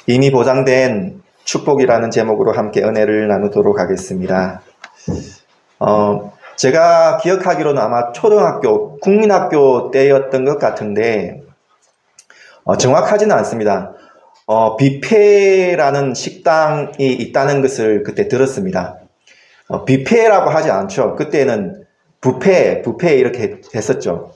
이미 보장된 축복이라는 제목으로 함께 은혜를 나누도록 하겠습니다. 제가 기억하기로는 아마 초등학교, 국민학교 때였던 것 같은데, 정확하지는 않습니다. 뷔페라는 식당이 있다는 것을 그때 들었습니다. 뷔페라고 하지 않죠. 그때는 뷔페 이렇게 했었죠.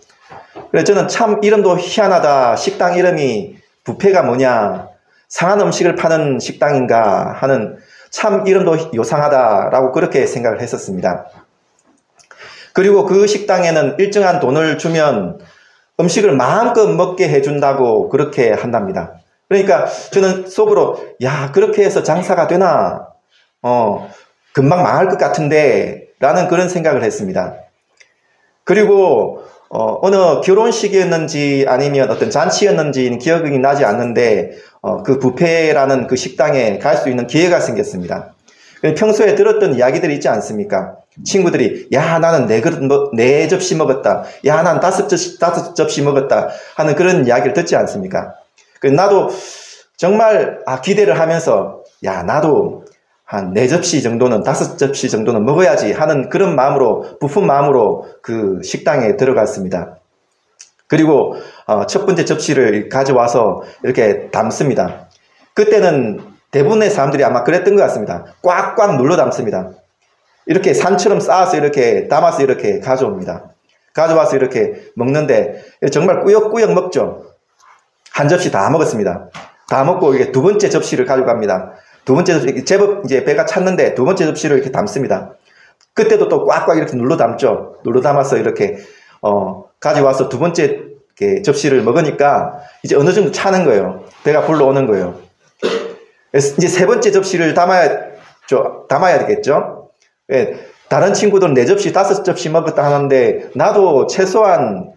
그래서 저는 참 이름도 희한하다. 식당 이름이 뷔페가 뭐냐, 상한 음식을 파는 식당인가 하는 참 이름도 요상하다라고 그렇게 생각을 했었습니다. 그리고 그 식당에는 일정한 돈을 주면 음식을 마음껏 먹게 해준다고 그렇게 한답니다. 그러니까 저는 속으로 야, 그렇게 해서 장사가 되나? 금방 망할 것 같은데 라는 그런 생각을 했습니다. 그리고 어느 결혼식이었는지 아니면 어떤 잔치였는지는 기억이 나지 않는데 그 뷔페라는 그 식당에 갈 수 있는 기회가 생겼습니다. 평소에 들었던 이야기들이 있지 않습니까? 친구들이 야, 나는 네 접시 먹었다. 야, 난 다섯 접시 먹었다 하는 그런 이야기를 듣지 않습니까? 나도 정말 기대를 하면서 야, 나도 한 4접시 정도는 5접시 정도는 먹어야지 하는 그런 마음으로, 부푼 마음으로 그 식당에 들어갔습니다. 그리고 첫 번째 접시를 가져와서 이렇게 담습니다. 그때는 대부분의 사람들이 아마 그랬던 것 같습니다. 꽉꽉 눌러 담습니다. 이렇게 산처럼 쌓아서 이렇게 담아서 이렇게 가져옵니다. 가져와서 이렇게 먹는데 정말 꾸역꾸역 먹죠. 한 접시 다 먹었습니다. 다 먹고 이게 두 번째 접시를 가져갑니다. 두 번째 접시, 제법 이제 배가 찼는데 두 번째 접시를 이렇게 담습니다. 그때도 또 꽉꽉 이렇게 눌러 담죠. 눌러 담아서 이렇게, 가져와서 두 번째 접시를 먹으니까 이제 어느 정도 차는 거예요. 배가 불러오는 거예요. 그래서 이제 세 번째 접시를 담아야 되겠죠. 예, 다른 친구들은 4접시, 5접시 먹었다 하는데 나도 최소한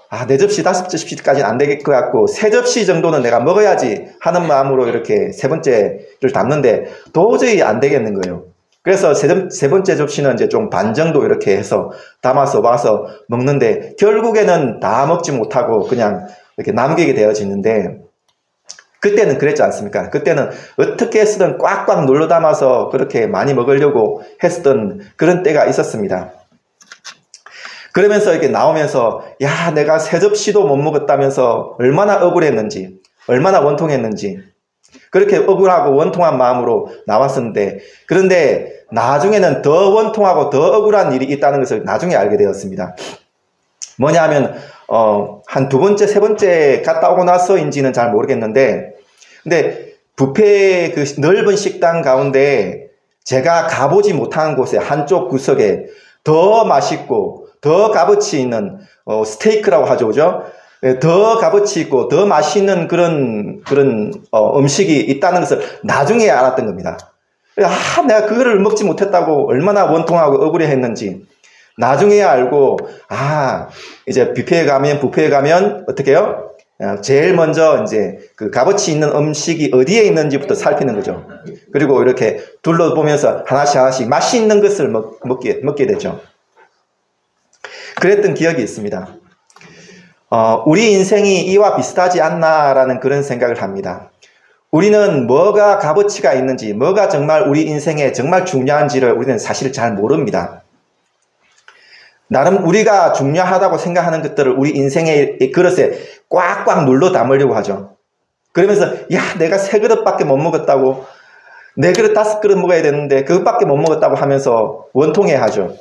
4접시, 5접시까지는 안 되겠 것 같고 3접시 정도는 내가 먹어야지 하는 마음으로 이렇게 세 번째를 담는데 도저히 안 되겠는 거예요. 그래서 세 번째 접시는 이제 좀 반 정도 이렇게 해서 담아서 와서 먹는데 결국에는 다 먹지 못하고 그냥 이렇게 남기게 되어지는데 그때는 그랬지 않습니까? 그때는 어떻게 해서든 꽉꽉 눌러 담아서 그렇게 많이 먹으려고 했었던 그런 때가 있었습니다. 그러면서 이렇게 나오면서 야, 내가 3접시도 못 먹었다면서 얼마나 억울했는지, 얼마나 원통했는지 그렇게 억울하고 원통한 마음으로 나왔었는데 그런데 나중에는 더 원통하고 더 억울한 일이 있다는 것을 나중에 알게 되었습니다. 뭐냐 하면 한 두 번째, 세 번째 갔다 오고 나서인지는 잘 모르겠는데 근데 뷔페 그 넓은 식당 가운데 제가 가보지 못한 곳에 한쪽 구석에 더 맛있고 더 값어치 있는 스테이크라고 하죠, 그죠? 더 값어치 있고 더 맛있는 그런 음식이 있다는 것을 나중에 알았던 겁니다. 내가 그거를 먹지 못했다고 얼마나 원통하고 억울해했는지 나중에야 알고 이제 뷔페에 가면 어떻게 해요? 제일 먼저 이제 그 값어치 있는 음식이 어디에 있는지부터 살피는 거죠. 그리고 이렇게 둘러보면서 하나씩 맛있는 것을 먹게 되죠. 그랬던 기억이 있습니다. 우리 인생이 이와 비슷하지 않나라는 그런 생각을 합니다. 우리는 뭐가 값어치가 있는지, 뭐가 정말 우리 인생에 정말 중요한지를 우리는 사실 잘 모릅니다. 나름 우리가 중요하다고 생각하는 것들을 우리 인생의 그릇에 꽉꽉 눌러 담으려고 하죠. 그러면서 야, 내가 3그릇밖에 못 먹었다고, 4그릇, 5그릇 먹어야 되는데 그것밖에 못 먹었다고 하면서 원통해 하죠.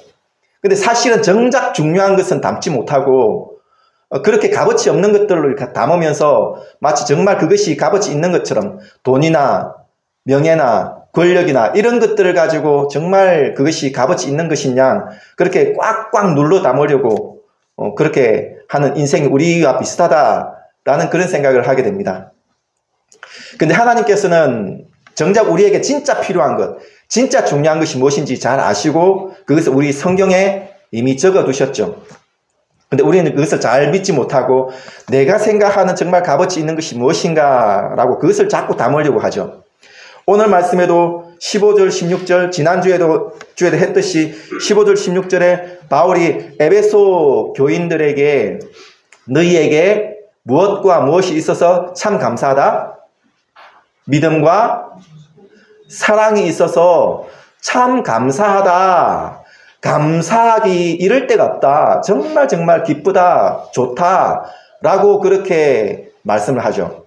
근데 사실은 정작 중요한 것은 담지 못하고 그렇게 값어치 없는 것들로 이렇게 담으면서 마치 정말 그것이 값어치 있는 것처럼 돈이나 명예나 권력이나 이런 것들을 가지고 정말 그것이 값어치 있는 것이냐 그렇게 꽉꽉 눌러 담으려고 그렇게 하는 인생이 우리와 비슷하다라는 그런 생각을 하게 됩니다. 근데 하나님께서는 정작 우리에게 진짜 필요한 것, 진짜 중요한 것이 무엇인지 잘 아시고 그것을 우리 성경에 이미 적어 두셨죠. 근데 우리는 그것을 잘 믿지 못하고 내가 생각하는 정말 값어치 있는 것이 무엇인가 라고 그것을 자꾸 담으려고 하죠. 오늘 말씀에도 15절, 16절, 지난주에도 했듯이 15절, 16절에 바울이 에베소 교인들에게 너희에게 무엇과 무엇이 있어서 참 감사하다? 믿음과 사랑이 있어서 참 감사하다. 감사하기 이를 데가 없다. 정말 정말 기쁘다. 좋다. 라고 그렇게 말씀을 하죠.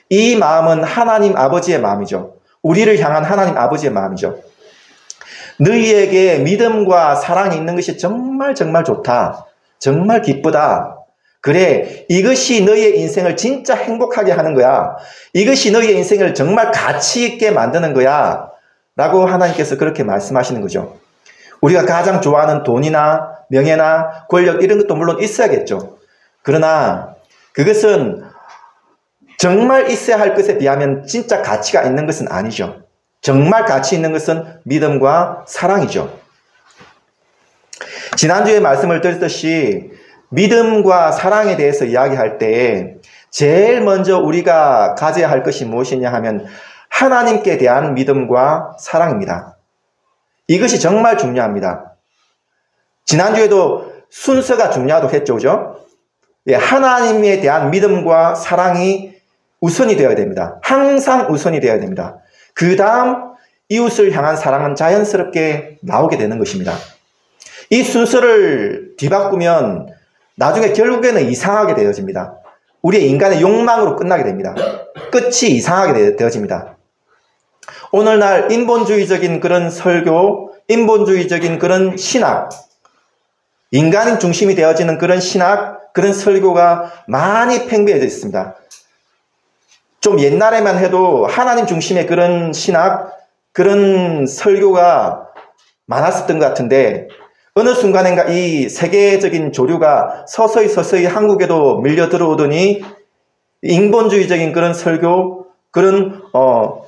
이 마음은 하나님 아버지의 마음이죠. 우리를 향한 하나님 아버지의 마음이죠. 너희에게 믿음과 사랑이 있는 것이 정말 정말 좋다. 정말 기쁘다. 그래, 이것이 너희의 인생을 진짜 행복하게 하는 거야. 이것이 너희의 인생을 정말 가치 있게 만드는 거야. 라고 하나님께서 그렇게 말씀하시는 거죠. 우리가 가장 좋아하는 돈이나 명예나 권력 이런 것도 물론 있어야겠죠. 그러나 그것은 정말 있어야 할 것에 비하면 진짜 가치가 있는 것은 아니죠. 정말 가치 있는 것은 믿음과 사랑이죠. 지난주에 말씀을 드렸듯이 믿음과 사랑에 대해서 이야기할 때 제일 먼저 우리가 가져야 할 것이 무엇이냐 하면 하나님께 대한 믿음과 사랑입니다. 이것이 정말 중요합니다. 지난주에도 순서가 중요하다고 했죠, 그죠? 예, 하나님에 대한 믿음과 사랑이 우선이 되어야 됩니다. 항상 우선이 되어야 됩니다. 그 다음 이웃을 향한 사랑은 자연스럽게 나오게 되는 것입니다. 이 순서를 뒤바꾸면 나중에 결국에는 이상하게 되어집니다. 우리의 인간의 욕망으로 끝나게 됩니다. 끝이 이상하게 되어집니다. 오늘날 인본주의적인 그런 설교, 인본주의적인 그런 신학, 인간인 중심이 되어지는 그런 신학, 그런 설교가 많이 팽배해져 있습니다. 좀 옛날에만 해도 하나님 중심의 그런 신학, 그런 설교가 많았었던 것 같은데 어느 순간인가 이 세계적인 조류가 서서히 한국에도 밀려 들어오더니 인본주의적인 그런 설교, 그런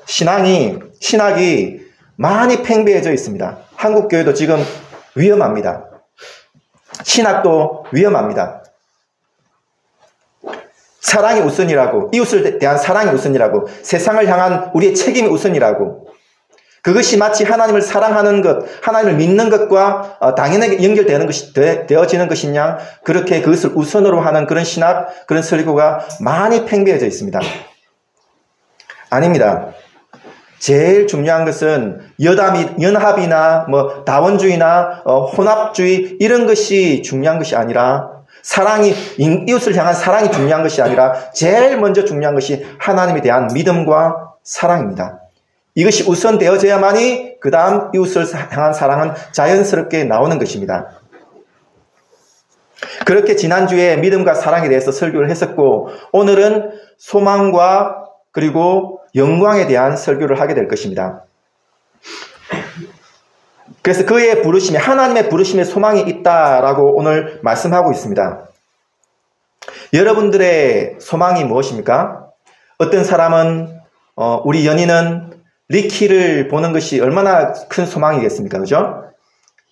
신학이 많이 팽배해져 있습니다. 한국 교회도 지금 위험합니다. 신학도 위험합니다. 사랑이 우선이라고, 이웃을 대한 사랑이 우선이라고, 세상을 향한 우리의 책임이 우선이라고, 그것이 마치 하나님을 사랑하는 것, 하나님을 믿는 것과 당연하게 연결되는 것이 되어지는 것이냐, 그렇게 그것을 우선으로 하는 그런 신학, 그런 설교가 많이 팽배해져 있습니다. 아닙니다. 제일 중요한 것은 연합이나 다원주의나 혼합주의 이런 것이 중요한 것이 아니라 이웃을 향한 사랑이 중요한 것이 아니라 제일 먼저 중요한 것이 하나님에 대한 믿음과 사랑입니다. 이것이 우선되어져야만이 그 다음 이웃을 향한 사랑은 자연스럽게 나오는 것입니다. 그렇게 지난주에 믿음과 사랑에 대해서 설교를 했었고 오늘은 소망과 그리고 영광에 대한 설교를 하게 될 것입니다. 그래서 그의 부르심에, 하나님의 부르심에 소망이 있다라고 오늘 말씀하고 있습니다. 여러분들의 소망이 무엇입니까? 어떤 사람은 우리 연인은 리키를 보는 것이 얼마나 큰 소망이겠습니까? 그죠?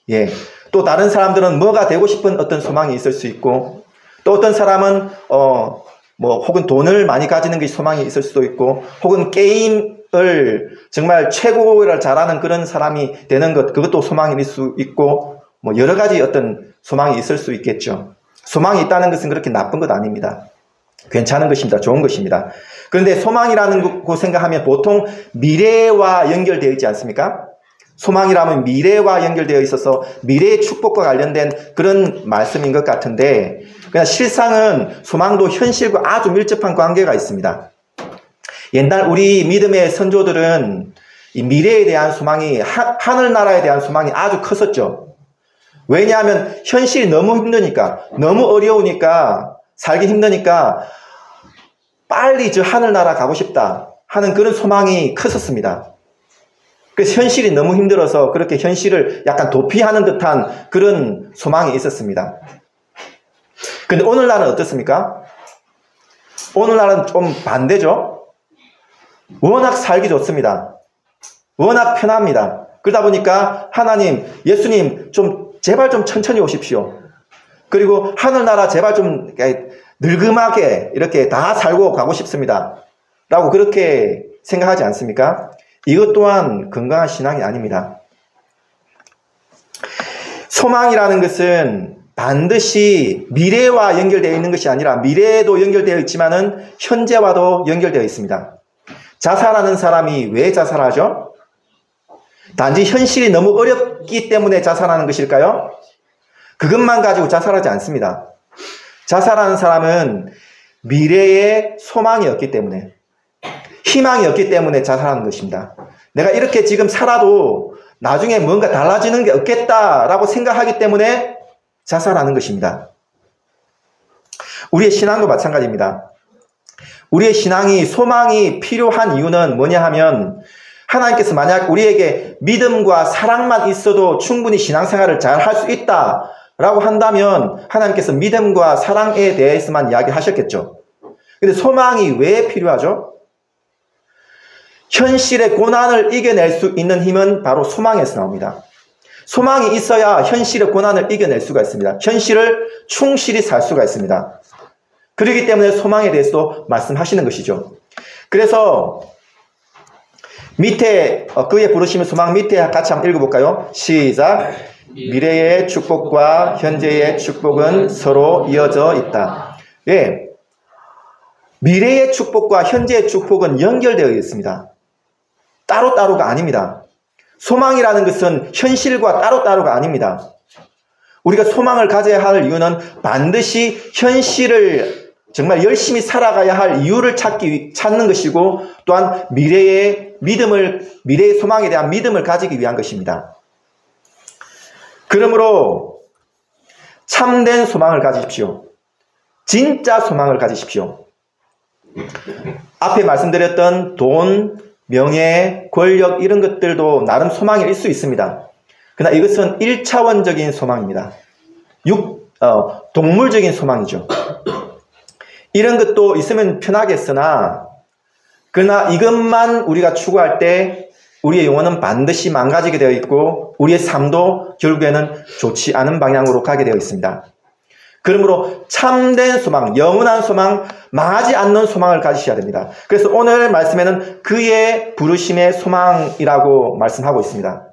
예. 또 다른 사람들은 뭐가 되고 싶은 어떤 소망이 있을 수 있고, 또 어떤 사람은 혹은 돈을 많이 가지는 것이 소망이 있을 수도 있고, 혹은 게임을 정말 최고를 잘하는 그런 사람이 되는 것, 그것도 소망일 수 있고, 여러 가지 어떤 소망이 있을 수 있겠죠. 소망이 있다는 것은 그렇게 나쁜 것 아닙니다. 괜찮은 것입니다. 좋은 것입니다. 그런데 소망이라는 거 생각하면 보통 미래와 연결되어 있지 않습니까? 소망이라면 미래와 연결되어 있어서 미래의 축복과 관련된 그런 말씀인 것 같은데, 그냥 실상은 소망도 현실과 아주 밀접한 관계가 있습니다. 옛날 우리 믿음의 선조들은 이 미래에 대한 소망이, 하늘나라에 대한 소망이 아주 컸었죠. 왜냐하면 현실이 너무 힘드니까, 너무 어려우니까, 살기 힘드니까 빨리 저 하늘나라 가고 싶다 하는 그런 소망이 컸었습니다. 그래서 현실이 너무 힘들어서 그렇게 현실을 약간 도피하는 듯한 그런 소망이 있었습니다. 근데 오늘날은 어떻습니까? 오늘날은 좀 반대죠. 워낙 살기 좋습니다. 워낙 편합니다. 그러다 보니까 하나님, 예수님 제발 좀 천천히 오십시오. 그리고 하늘나라 제발 좀 늙음하게 이렇게 다 살고 가고 싶습니다. 라고 그렇게 생각하지 않습니까? 이것 또한 건강한 신앙이 아닙니다. 소망이라는 것은 반드시 미래와 연결되어 있는 것이 아니라 미래에도 연결되어 있지만은 현재와도 연결되어 있습니다. 자살하는 사람이 왜 자살하죠? 단지 현실이 너무 어렵기 때문에 자살하는 것일까요? 그것만 가지고 자살하지 않습니다. 자살하는 사람은 미래의 소망이 없기 때문에, 희망이 없기 때문에 자살하는 것입니다. 내가 이렇게 지금 살아도 나중에 뭔가 달라지는 게 없겠다라고 생각하기 때문에 자살하는 것입니다. 우리의 신앙도 마찬가지입니다. 우리의 신앙이, 소망이 필요한 이유는 뭐냐 하면, 하나님께서 만약 우리에게 믿음과 사랑만 있어도 충분히 신앙생활을 잘 할 수 있다라고 한다면 하나님께서 믿음과 사랑에 대해서만 이야기하셨겠죠. 근데 소망이 왜 필요하죠? 현실의 고난을 이겨낼 수 있는 힘은 바로 소망에서 나옵니다. 소망이 있어야 현실의 고난을 이겨낼 수가 있습니다. 현실을 충실히 살 수가 있습니다. 그렇기 때문에 소망에 대해서도 말씀하시는 것이죠. 그래서 밑에 그의 부르심의 소망 밑에 같이 한번 읽어볼까요? 시작. 미래의 축복과 현재의 축복은 서로 이어져 있다. 예, 미래의 축복과 현재의 축복은 연결되어 있습니다. 따로따로가 아닙니다. 소망이라는 것은 현실과 따로따로가 아닙니다. 우리가 소망을 가져야 할 이유는 반드시 현실을 정말 열심히 살아가야 할 이유를 찾는 것이고, 또한 미래의 소망에 대한 믿음을 가지기 위한 것입니다. 그러므로 참된 소망을 가지십시오. 진짜 소망을 가지십시오. 앞에 말씀드렸던 돈, 명예, 권력 이런 것들도 나름 소망일 수 있습니다. 그러나 이것은 1차원적인 소망입니다. 동물적인 소망이죠. 이런 것도 있으면 편하겠으나, 그러나 이것만 우리가 추구할 때 우리의 영혼은 반드시 망가지게 되어 있고 우리의 삶도 결국에는 좋지 않은 방향으로 가게 되어 있습니다. 그러므로 참된 소망, 영원한 소망, 망하지 않는 소망을 가지셔야 됩니다. 그래서 오늘 말씀에는 그의 부르심의 소망이라고 말씀하고 있습니다.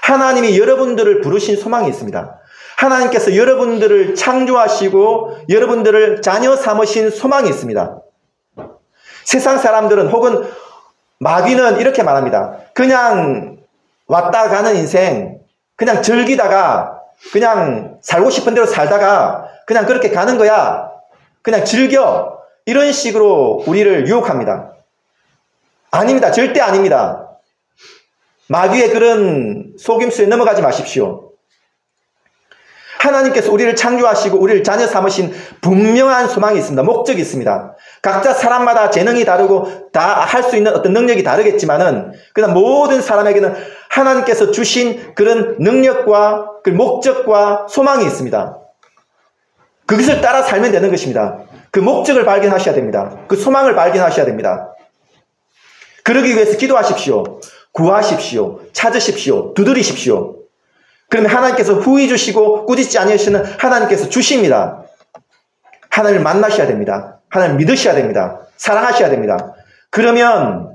하나님이 여러분들을 부르신 소망이 있습니다. 하나님께서 여러분들을 창조하시고 여러분들을 자녀 삼으신 소망이 있습니다. 세상 사람들은 혹은 마귀는 이렇게 말합니다. 그냥 왔다 가는 인생, 그냥 즐기다가 그냥 살고 싶은 대로 살다가 그냥 그렇게 가는 거야. 그냥 즐겨. 이런 식으로 우리를 유혹합니다. 아닙니다. 절대 아닙니다. 마귀의 그런 속임수에 넘어가지 마십시오. 하나님께서 우리를 창조하시고 우리를 자녀 삼으신 분명한 소망이 있습니다. 목적이 있습니다. 각자 사람마다 재능이 다르고 다 할 수 있는 어떤 능력이 다르겠지만은, 그러나 모든 사람에게는 하나님께서 주신 그런 능력과 그 목적과 소망이 있습니다. 그것을 따라 살면 되는 것입니다. 그 목적을 발견하셔야 됩니다. 그 소망을 발견하셔야 됩니다. 그러기 위해서 기도하십시오. 구하십시오. 찾으십시오. 두드리십시오. 그러면 하나님께서 후히 주시고 꾸짖지 아니하시는 하나님께서 주십니다. 하나님을 만나셔야 됩니다. 하나님을 믿으셔야 됩니다. 사랑하셔야 됩니다. 그러면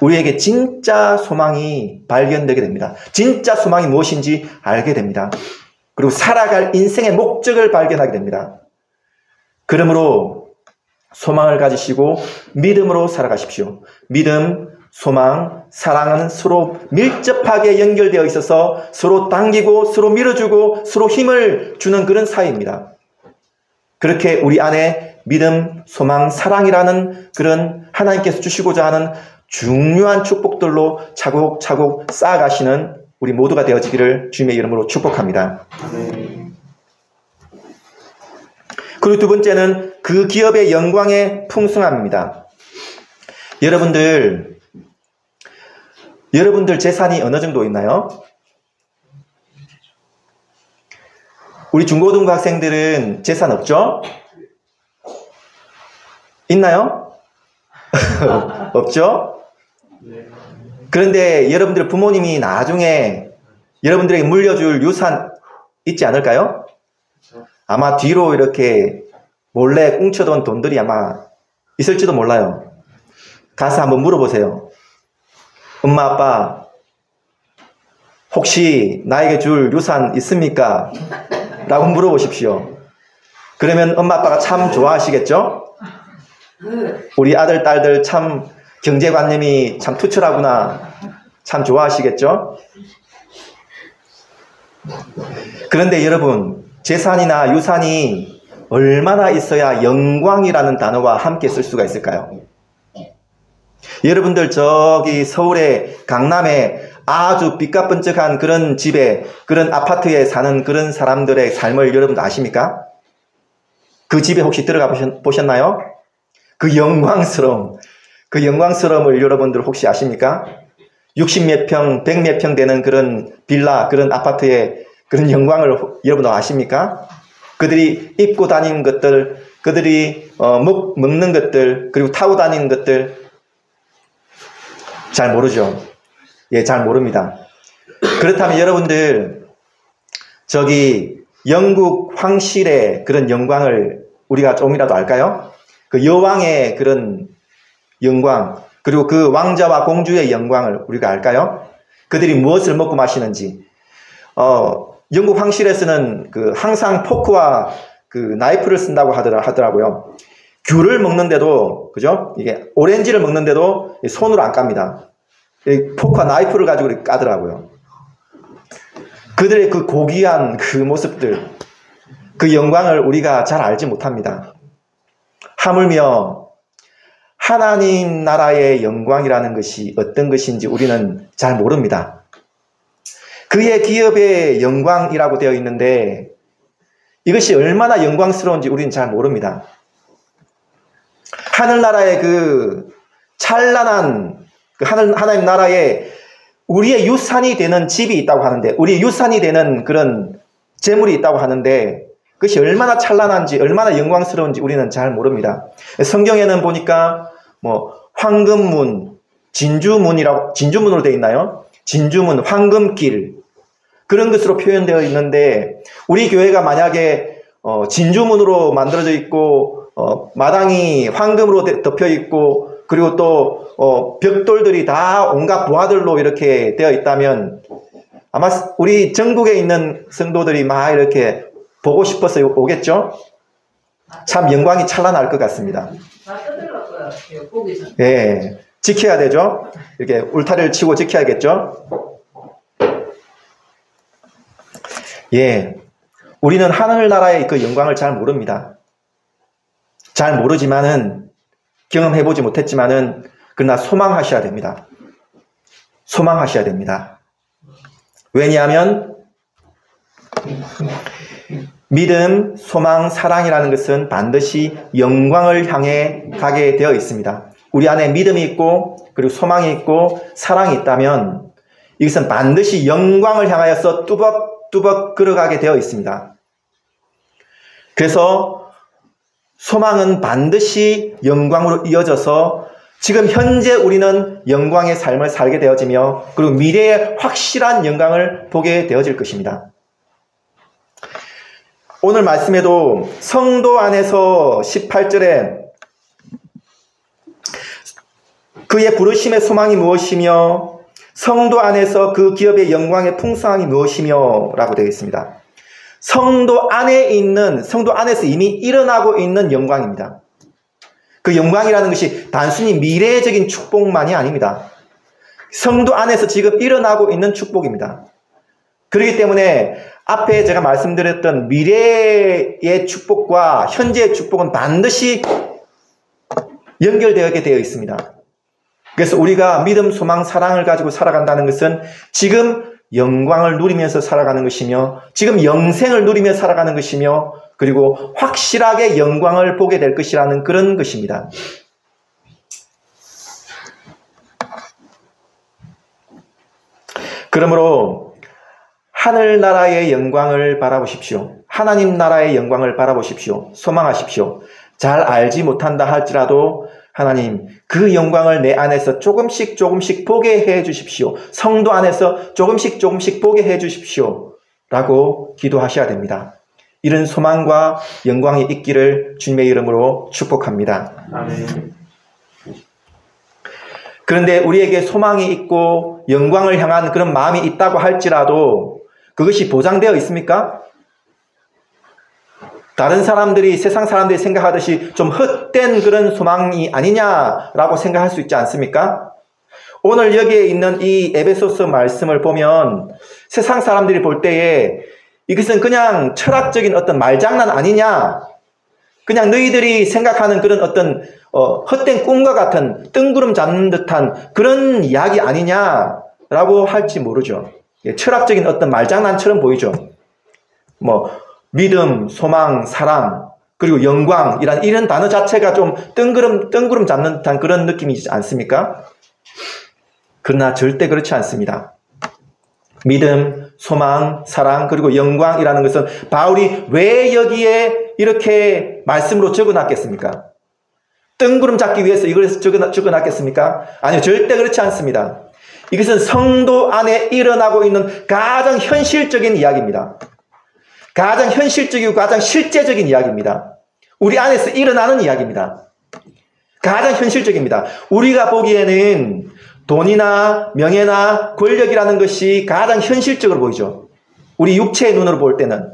우리에게 진짜 소망이 발견되게 됩니다. 진짜 소망이 무엇인지 알게 됩니다. 그리고 살아갈 인생의 목적을 발견하게 됩니다. 그러므로 소망을 가지시고 믿음으로 살아가십시오. 믿음, 소망, 사랑은 서로 밀접하게 연결되어 있어서 서로 당기고 서로 밀어주고 서로 힘을 주는 그런 사이입니다. 그렇게 우리 안에 믿음, 소망, 사랑이라는 그런 하나님께서 주시고자 하는 중요한 축복들로 차곡차곡 쌓아가시는 우리 모두가 되어지기를 주님의 이름으로 축복합니다. 그리고 두 번째는 그 기업의 영광의 풍성함입니다. 여러분들 재산이 어느 정도 있나요? 우리 중고등부 학생들은 재산 없죠? 있나요? 없죠? 그런데 여러분들 부모님이 나중에 여러분들에게 물려줄 유산 있지 않을까요? 아마 뒤로 이렇게 몰래 꽁쳐둔 돈들이 아마 있을지도 몰라요. 가서 한번 물어보세요. 엄마, 아빠, 혹시 나에게 줄 유산 있습니까? 라고 물어보십시오. 그러면 엄마, 아빠가 참 좋아하시겠죠? 우리 아들, 딸들 참 경제관념이 참 투철하구나. 참 좋아하시겠죠? 그런데 여러분, 재산이나 유산이 얼마나 있어야 영광이라는 단어와 함께 쓸 수가 있을까요? 여러분들 저기 서울의 강남에 아주 빚가번쩍한 그런 집에, 그런 아파트에 사는 그런 사람들의 삶을 여러분 아십니까? 그 집에 혹시 들어가 보셨나요? 그 영광스러움을 여러분들 혹시 아십니까? 60몇 평, 100몇 평 되는 그런 빌라, 그런 아파트의 그런 영광을 여러분 아십니까? 그들이 입고 다니는 것들, 그들이 먹는 것들, 그리고 타고 다니는 것들 잘 모르죠. 예, 잘 모릅니다. 그렇다면 여러분들 저기 영국 황실의 그런 영광을 우리가 조금이라도 알까요? 그 여왕의 그런 영광, 그리고 그 왕자와 공주의 영광을 우리가 알까요? 그들이 무엇을 먹고 마시는지. 영국 황실에서는 그 항상 포크와 그 나이프를 쓴다고 하더라고요. 귤을 먹는데도, 그죠? 이게 오렌지를 먹는데도 손으로 안 깝니다. 포크와 나이프를 가지고 이렇게 까더라고요. 그들의 그 고귀한 그 모습들, 그 영광을 우리가 잘 알지 못합니다. 하물며 하나님 나라의 영광이라는 것이 어떤 것인지 우리는 잘 모릅니다. 그의 기업의 영광이라고 되어 있는데 이것이 얼마나 영광스러운지 우리는 잘 모릅니다. 하늘나라의 그 찬란한 하나님 나라에 우리의 유산이 되는 집이 있다고 하는데, 우리의 유산이 되는 그런 재물이 있다고 하는데 그것이 얼마나 찬란한지 얼마나 영광스러운지 우리는 잘 모릅니다. 성경에는 보니까 뭐 황금문, 진주문으로 되어 있나요? 진주문, 황금길 그런 것으로 표현되어 있는데 우리 교회가 만약에 진주문으로 만들어져 있고 마당이 황금으로 덮여 있고 그리고 또 벽돌들이 다 온갖 부화들로 이렇게 되어 있다면 아마 우리 전국에 있는 성도들이 막 이렇게 보고 싶어서 오겠죠? 참 영광이 찬란할 것 같습니다. 예, 지켜야 되죠? 이렇게 울타리를 치고 지켜야겠죠? 예, 우리는 하늘나라의 그 영광을 잘 모릅니다. 잘 모르지만은 경험해보지 못했지만은 그러나 소망하셔야 됩니다. 소망하셔야 됩니다. 왜냐하면 믿음, 소망, 사랑이라는 것은 반드시 영광을 향해 가게 되어 있습니다. 우리 안에 믿음이 있고 그리고 소망이 있고 사랑이 있다면 이것은 반드시 영광을 향하여서 뚜벅뚜벅 걸어가게 되어 있습니다. 그래서 소망은 반드시 영광으로 이어져서 지금 현재 우리는 영광의 삶을 살게 되어지며 그리고 미래의 확실한 영광을 보게 되어질 것입니다. 오늘 말씀에도 성도 안에서 18절에 그의 부르심의 소망이 무엇이며 성도 안에서 그 기업의 영광의 풍성함이 무엇이며 라고 되어 있습니다. 성도 안에서 이미 일어나고 있는 영광입니다. 그 영광이라는 것이 단순히 미래적인 축복만이 아닙니다. 성도 안에서 지금 일어나고 있는 축복입니다. 그렇기 때문에 앞에 제가 말씀드렸던 미래의 축복과 현재의 축복은 반드시 연결되게 되어 있습니다. 그래서 우리가 믿음, 소망, 사랑을 가지고 살아간다는 것은 지금 영광을 누리면서 살아가는 것이며 지금 영생을 누리며 살아가는 것이며 그리고 확실하게 영광을 보게 될 것이라는 그런 것입니다. 그러므로 하늘나라의 영광을 바라보십시오. 하나님 나라의 영광을 바라보십시오. 소망하십시오. 잘 알지 못한다 할지라도 하나님 그 영광을 내 안에서 조금씩 보게 해 주십시오. 성도 안에서 조금씩 보게 해 주십시오. 라고 기도하셔야 됩니다. 이런 소망과 영광이 있기를 주님의 이름으로 축복합니다. 아멘. 그런데 우리에게 소망이 있고 영광을 향한 그런 마음이 있다고 할지라도 그것이 보장되어 있습니까? 다른 사람들이, 세상 사람들이 생각하듯이 좀 헛된 그런 소망이 아니냐라고 생각할 수 있지 않습니까? 오늘 여기에 있는 이 에베소서 말씀을 보면 세상 사람들이 볼 때에 이것은 그냥 철학적인 어떤 말장난 아니냐, 그냥 너희들이 생각하는 그런 어떤 헛된 꿈과 같은 뜬구름 잡는 듯한 그런 이야기 아니냐라고 할지 모르죠. 철학적인 어떤 말장난처럼 보이죠. 뭐 믿음, 소망, 사랑, 그리고 영광, 이런 단어 자체가 좀 뜬구름 잡는 듯한 그런 느낌이지 않습니까? 그러나 절대 그렇지 않습니다. 믿음, 소망, 사랑, 그리고 영광이라는 것은 바울이 왜 여기에 이렇게 말씀으로 적어놨겠습니까? 뜬구름 잡기 위해서 이걸 적어놨겠습니까? 아니요, 절대 그렇지 않습니다. 이것은 성도 안에 일어나고 있는 가장 현실적인 이야기입니다. 가장 현실적이고 가장 실제적인 이야기입니다. 우리 안에서 일어나는 이야기입니다. 가장 현실적입니다. 우리가 보기에는 돈이나 명예나 권력이라는 것이 가장 현실적으로 보이죠. 우리 육체의 눈으로 볼 때는.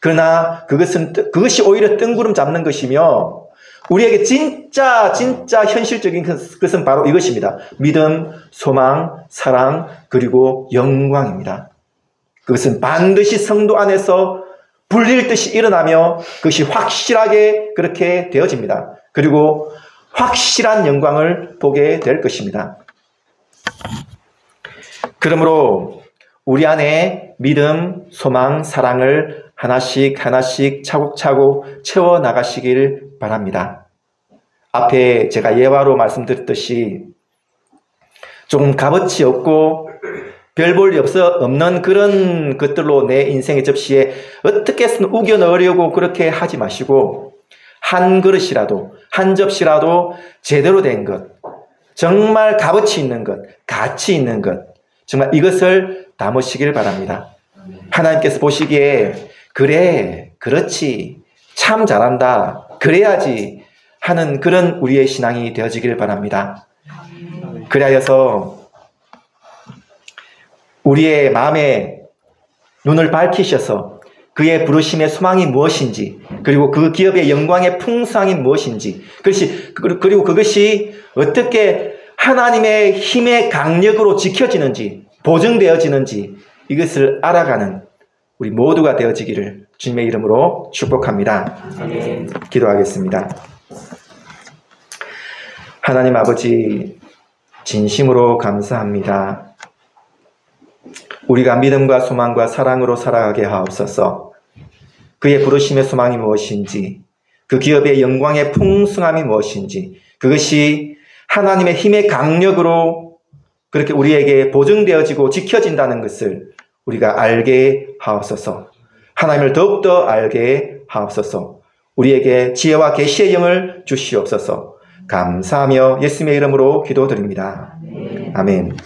그러나 그것이 오히려 뜬구름 잡는 것이며, 우리에게 진짜 현실적인 것은 바로 이것입니다. 믿음, 소망, 사랑, 그리고 영광입니다. 그것은 반드시 성도 안에서 불릴 듯이 일어나며 그것이 확실하게 그렇게 되어집니다. 그리고 확실한 영광을 보게 될 것입니다. 그러므로 우리 안에 믿음, 소망, 사랑을 하나씩 차곡차곡 채워나가시길 바랍니다. 앞에 제가 예화로 말씀드렸듯이 조금 값어치 없고 별 볼 일 없는 그런 것들로 내 인생의 접시에 어떻게든 우겨 넣으려고 그렇게 하지 마시고, 한 그릇이라도, 한 접시라도 제대로 된 것, 정말 값어치 있는 것, 가치 있는 것, 정말 이것을 담으시길 바랍니다. 하나님께서 보시기에 그래, 그렇지, 참 잘한다, 그래야지 하는 그런 우리의 신앙이 되어지길 바랍니다. 그리하여서 우리의 마음에 눈을 밝히셔서 그의 부르심의 소망이 무엇인지, 그리고 그 기업의 영광의 풍성이 무엇인지, 그리고 그것이 어떻게 하나님의 힘의 강력으로 지켜지는지, 보증되어지는지, 이것을 알아가는 우리 모두가 되어지기를 주님의 이름으로 축복합니다. 아멘. 기도하겠습니다. 하나님 아버지, 진심으로 감사합니다. 우리가 믿음과 소망과 사랑으로 살아가게 하옵소서. 그의 부르심의 소망이 무엇인지, 그 기업의 영광의 풍성함이 무엇인지, 그것이 하나님의 힘의 강력으로 그렇게 우리에게 보증되어지고 지켜진다는 것을 우리가 알게 하옵소서. 하나님을 더욱더 알게 하옵소서. 우리에게 지혜와 계시의 영을 주시옵소서. 감사하며 예수님의 이름으로 기도드립니다. 아멘.